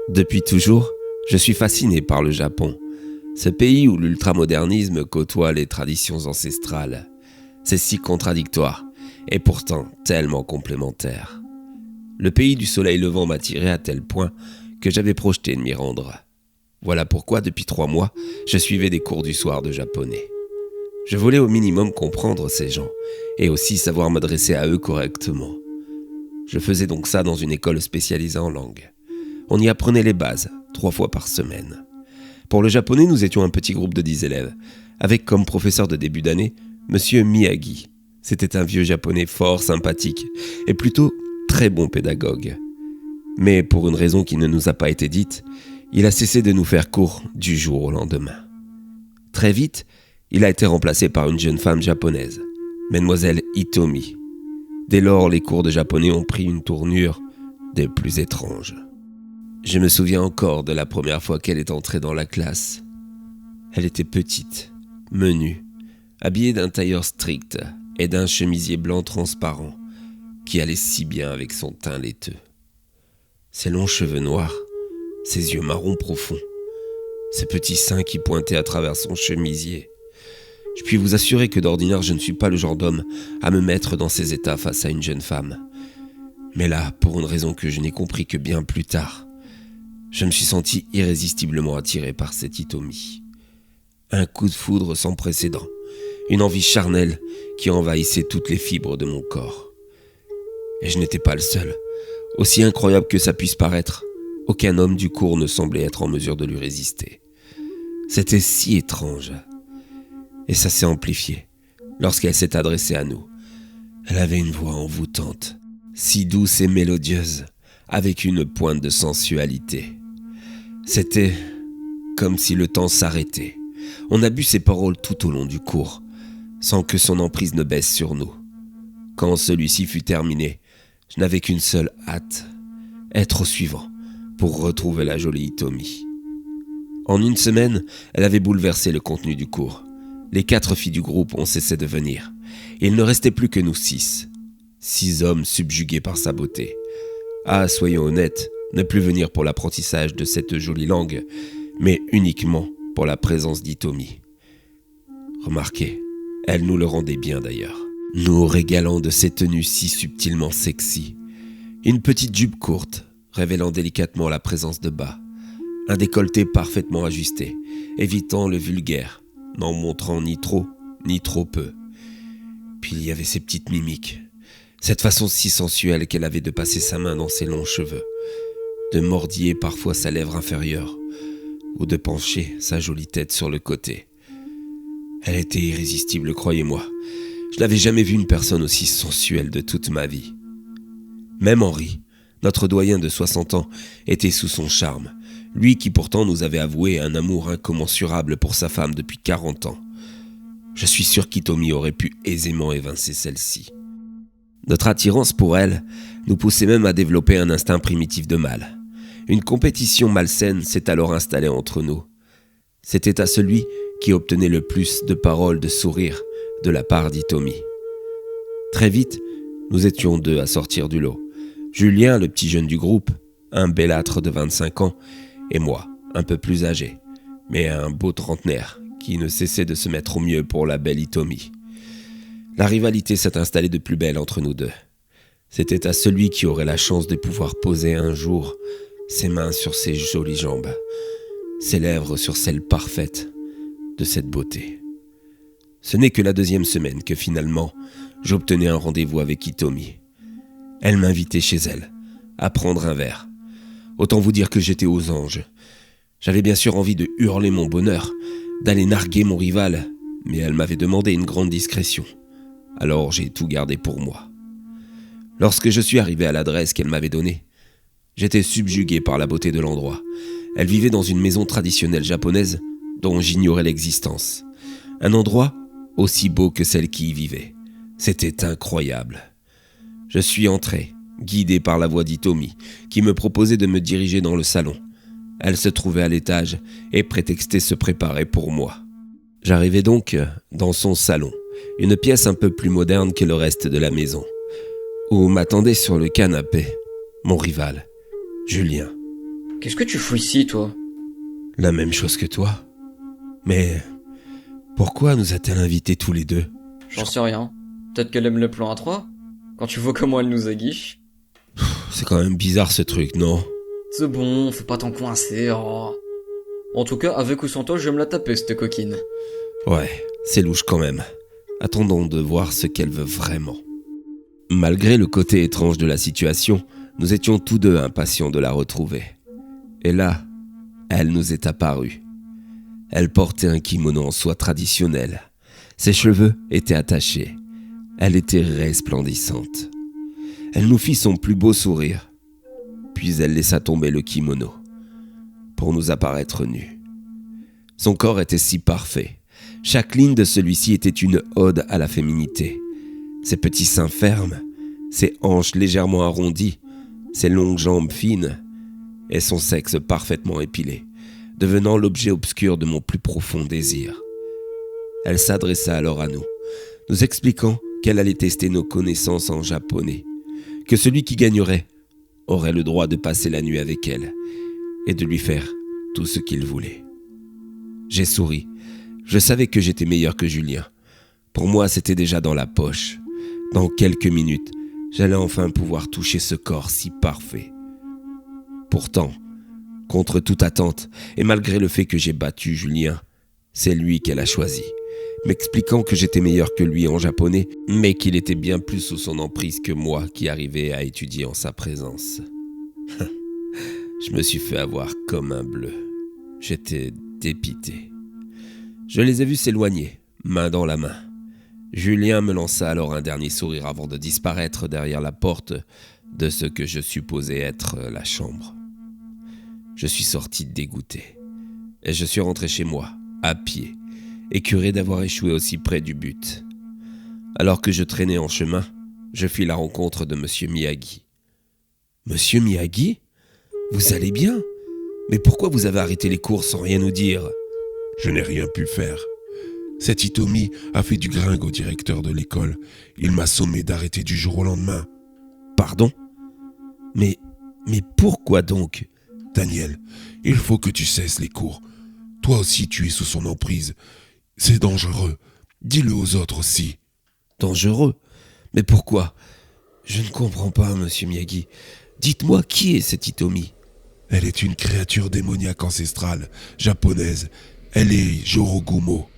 Depuis toujours, je suis fasciné par le Japon, ce pays où l'ultramodernisme côtoie les traditions ancestrales. C'est si contradictoire et pourtant tellement complémentaire. Le pays du soleil levant m'attirait à tel point que j'avais projeté de m'y rendre. Voilà pourquoi depuis 3 mois, je suivais des cours du soir de japonais. Je voulais au minimum comprendre ces gens et aussi savoir m'adresser à eux correctement. Je faisais donc ça dans une école spécialisée en langue. On y apprenait les bases, 3 fois par semaine. Pour le japonais, nous étions un petit groupe de 10 élèves, avec comme professeur de début d'année, Monsieur Miyagi. C'était un vieux japonais fort sympathique et plutôt très bon pédagogue. Mais pour une raison qui ne nous a pas été dite, il a cessé de nous faire cours du jour au lendemain. Très vite, il a été remplacé par une jeune femme japonaise, Mademoiselle Hitomi. Dès lors, les cours de japonais ont pris une tournure des plus étranges. Je me souviens encore de la première fois qu'elle est entrée dans la classe. Elle était petite, menue, habillée d'un tailleur strict et d'un chemisier blanc transparent qui allait si bien avec son teint laiteux. Ses longs cheveux noirs, ses yeux marrons profonds, ses petits seins qui pointaient à travers son chemisier. Je puis vous assurer que d'ordinaire je ne suis pas le genre d'homme à me mettre dans ces états face à une jeune femme. Mais là, pour une raison que je n'ai compris que bien plus tard, je me suis senti irrésistiblement attiré par cette Hitomi. Un coup de foudre sans précédent, une envie charnelle qui envahissait toutes les fibres de mon corps. Et je n'étais pas le seul. Aussi incroyable que ça puisse paraître, aucun homme du cours ne semblait être en mesure de lui résister. C'était si étrange. Et ça s'est amplifié lorsqu'elle s'est adressée à nous. Elle avait une voix envoûtante, si douce et mélodieuse, avec une pointe de sensualité. C'était comme si le temps s'arrêtait. On a bu ses paroles tout au long du cours, sans que son emprise ne baisse sur nous. Quand celui-ci fut terminé, je n'avais qu'une seule hâte, être au suivant, pour retrouver la jolie Hitomi. En une semaine, elle avait bouleversé le contenu du cours. Les 4 filles du groupe ont cessé de venir. Il ne restait plus que nous 6. 6 hommes subjugués par sa beauté. Ah, soyons honnêtes, ne plus venir pour l'apprentissage de cette jolie langue, mais uniquement pour la présence d'Hitomi. Remarquez, elle nous le rendait bien d'ailleurs, nous régalant de ses tenues si subtilement sexy. Une petite jupe courte, révélant délicatement la présence de bas. Un décolleté parfaitement ajusté, évitant le vulgaire, n'en montrant ni trop peu. Puis il y avait ces petites mimiques, cette façon si sensuelle qu'elle avait de passer sa main dans ses longs cheveux, de mordiller parfois sa lèvre inférieure, ou de pencher sa jolie tête sur le côté. Elle était irrésistible, croyez-moi. Je n'avais jamais vu une personne aussi sensuelle de toute ma vie. Même Henri, notre doyen de 60 ans, était sous son charme, lui qui pourtant nous avait avoué un amour incommensurable pour sa femme depuis 40 ans. Je suis sûr qu'Hitomi aurait pu aisément évincer celle-ci. Notre attirance pour elle nous poussait même à développer un instinct primitif de mâle. Une compétition malsaine s'est alors installée entre nous. C'était à celui qui obtenait le plus de paroles de sourires de la part d'Hitomi. Très vite, nous étions 2 à sortir du lot. Julien, le petit jeune du groupe, un belâtre de 25 ans, et moi, un peu plus âgé, mais un beau trentenaire qui ne cessait de se mettre au mieux pour la belle Hitomi. La rivalité s'est installée de plus belle entre nous 2. C'était à celui qui aurait la chance de pouvoir poser un jour ses mains sur ses jolies jambes, ses lèvres sur celles parfaites de cette beauté. Ce n'est que la 2e semaine que finalement, j'obtenais un rendez-vous avec Hitomi. Elle m'invitait chez elle, à prendre un verre. Autant vous dire que j'étais aux anges. J'avais bien sûr envie de hurler mon bonheur, d'aller narguer mon rival, mais elle m'avait demandé une grande discrétion. Alors j'ai tout gardé pour moi. Lorsque je suis arrivé à l'adresse qu'elle m'avait donnée, j'étais subjugué par la beauté de l'endroit. Elle vivait dans une maison traditionnelle japonaise dont j'ignorais l'existence. Un endroit aussi beau que celle qui y vivait. C'était incroyable. Je suis entré, guidé par la voix d'Hitomi, qui me proposait de me diriger dans le salon. Elle se trouvait à l'étage et prétextait se préparer pour moi. J'arrivais donc dans son salon, une pièce un peu plus moderne que le reste de la maison, où m'attendait sur le canapé mon rival, Julien. Qu'est-ce que tu fous ici, toi? La même chose que toi. Mais pourquoi nous a-t-elle invités tous les deux? J'en sais rien. Peut-être qu'elle aime le plan à 3? Quand tu vois comment elle nous aguiche. C'est quand même bizarre ce truc, non? C'est bon, fais pas t'en coincer, oh. En tout cas, avec ou sans toi, je vais me la taper, cette coquine. Ouais, c'est louche quand même. Attendons de voir ce qu'elle veut vraiment. Malgré le côté étrange de la situation, nous étions tous deux impatients de la retrouver. Et là, elle nous est apparue. Elle portait un kimono en soie traditionnel. Ses cheveux étaient attachés. Elle était resplendissante. Elle nous fit son plus beau sourire. Puis elle laissa tomber le kimono pour nous apparaître nus. Son corps était si parfait. Chaque ligne de celui-ci était une ode à la féminité. Ses petits seins fermes, ses hanches légèrement arrondies, ses longues jambes fines et son sexe parfaitement épilé, devenant l'objet obscur de mon plus profond désir. Elle s'adressa alors à nous, nous expliquant qu'elle allait tester nos connaissances en japonais, que celui qui gagnerait aurait le droit de passer la nuit avec elle et de lui faire tout ce qu'il voulait. J'ai souri. Je savais que j'étais meilleur que Julien. Pour moi, c'était déjà dans la poche. Dans quelques minutes, j'allais enfin pouvoir toucher ce corps si parfait. Pourtant, contre toute attente, et malgré le fait que j'ai battu Julien, c'est lui qu'elle a choisi, m'expliquant que j'étais meilleur que lui en japonais, mais qu'il était bien plus sous son emprise que moi qui arrivais à étudier en sa présence. Je me suis fait avoir comme un bleu. J'étais dépité. Je les ai vus s'éloigner, main dans la main. Julien me lança alors un dernier sourire avant de disparaître derrière la porte de ce que je supposais être la chambre. Je suis sorti dégoûté et je suis rentré chez moi, à pied, écœuré d'avoir échoué aussi près du but. Alors que je traînais en chemin, je fis la rencontre de Monsieur Miyagi. « Monsieur Miyagi ? Vous allez bien ? Mais pourquoi vous avez arrêté les cours sans rien nous dire ?» Je n'ai rien pu faire. Cet Hitomi a fait du gringue au directeur de l'école. Il m'a sommé d'arrêter du jour au lendemain. Pardon ? Mais pourquoi donc ? Daniel, il faut que tu cesses les cours. Toi aussi tu es sous son emprise. C'est dangereux. Dis-le aux autres aussi. Dangereux ? Mais pourquoi ? Je ne comprends pas, Monsieur Miyagi. Dites-moi qui est cet Hitomi ? Elle est une créature démoniaque ancestrale, japonaise. Elle est Jorogumo.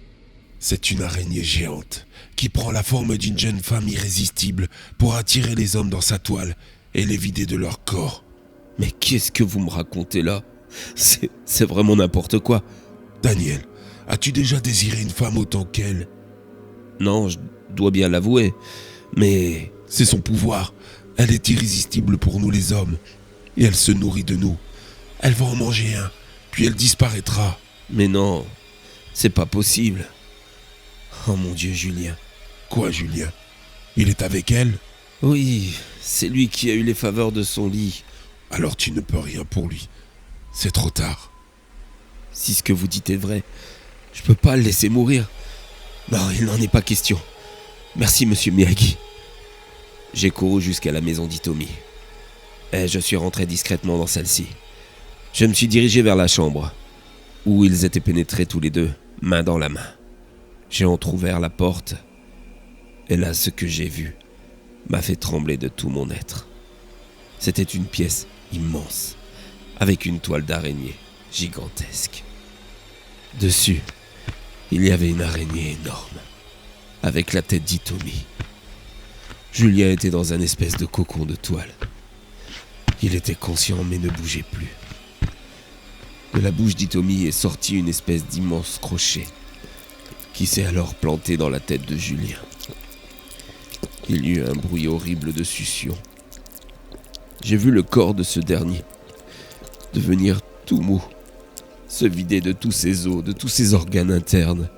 C'est une araignée géante qui prend la forme d'une jeune femme irrésistible pour attirer les hommes dans sa toile et les vider de leur corps. Mais qu'est-ce que vous me racontez là ? C'est vraiment n'importe quoi. Daniel, as-tu déjà désiré une femme autant qu'elle ? Non, je dois bien l'avouer, mais... C'est son pouvoir. Elle est irrésistible pour nous les hommes. Et elle se nourrit de nous. Elle va en manger un, puis elle disparaîtra. Mais non, c'est pas possible. Oh mon Dieu, Julien. Quoi, Julien ? Il est avec elle ? Oui, c'est lui qui a eu les faveurs de son lit. Alors tu ne peux rien pour lui. C'est trop tard. Si ce que vous dites est vrai, je peux pas le laisser mourir. Non, il n'en est pas question. Merci, Monsieur Miyagi. J'ai couru jusqu'à la maison d'Hitomi. Et je suis rentré discrètement dans celle-ci. Je me suis dirigé vers la chambre, où ils étaient pénétrés tous les deux, main dans la main. J'ai entrouvert la porte, et là, ce que j'ai vu m'a fait trembler de tout mon être. C'était une pièce immense, avec une toile d'araignée gigantesque. Dessus, il y avait une araignée énorme, avec la tête d'Hitomi. Julien était dans un espèce de cocon de toile. Il était conscient mais ne bougeait plus. De la bouche d'Hitomi est sorti une espèce d'immense crochet qui s'est alors planté dans la tête de Julien. Il y eut un bruit horrible de succion. J'ai vu le corps de ce dernier devenir tout mou, se vider de tous ses os, de tous ses organes internes.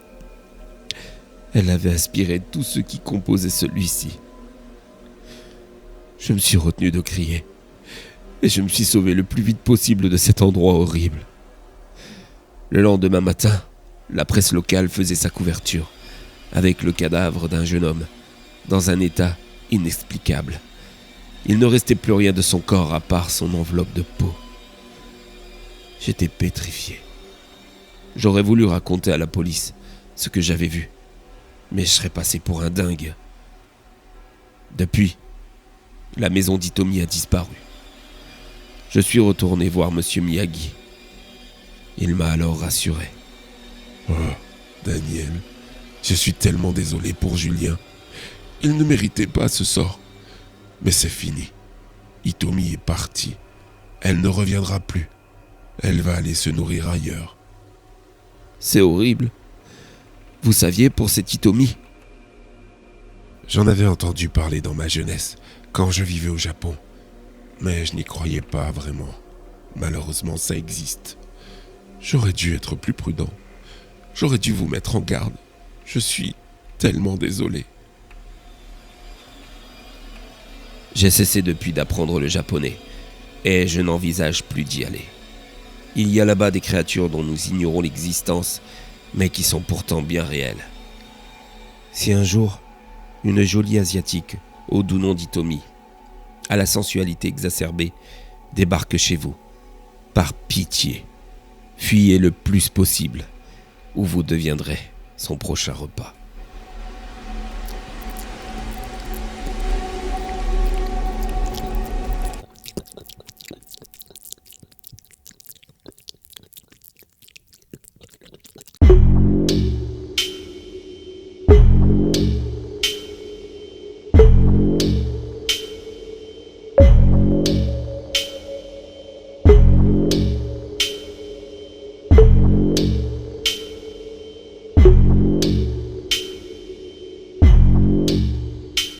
Elle avait aspiré tout ce qui composait celui-ci. Je me suis retenu de crier et je me suis sauvé le plus vite possible de cet endroit horrible. Le lendemain matin, la presse locale faisait sa couverture avec le cadavre d'un jeune homme dans un état inexplicable. Il ne restait plus rien de son corps à part son enveloppe de peau. J'étais pétrifié. J'aurais voulu raconter à la police ce que j'avais vu, mais je serais passé pour un dingue. Depuis, la maison d'Hitomi a disparu. Je suis retourné voir Monsieur Miyagi. Il m'a alors rassuré. Oh, Daniel, je suis tellement désolé pour Julien. Il ne méritait pas ce sort. Mais c'est fini. Hitomi est partie. Elle ne reviendra plus. Elle va aller se nourrir ailleurs. C'est horrible. Vous saviez pour cette Hitomi? J'en avais entendu parler dans ma jeunesse, quand je vivais au Japon. Mais je n'y croyais pas vraiment. Malheureusement, ça existe. J'aurais dû être plus prudent. J'aurais dû vous mettre en garde. Je suis tellement désolé. J'ai cessé depuis d'apprendre le japonais, et je n'envisage plus d'y aller. Il y a là-bas des créatures dont nous ignorons l'existence, mais qui sont pourtant bien réelles. Si un jour, une jolie asiatique, au doux nom d'Hitomi, à la sensualité exacerbée, débarque chez vous, par pitié, fuyez le plus possible, ou vous deviendrez son prochain repas.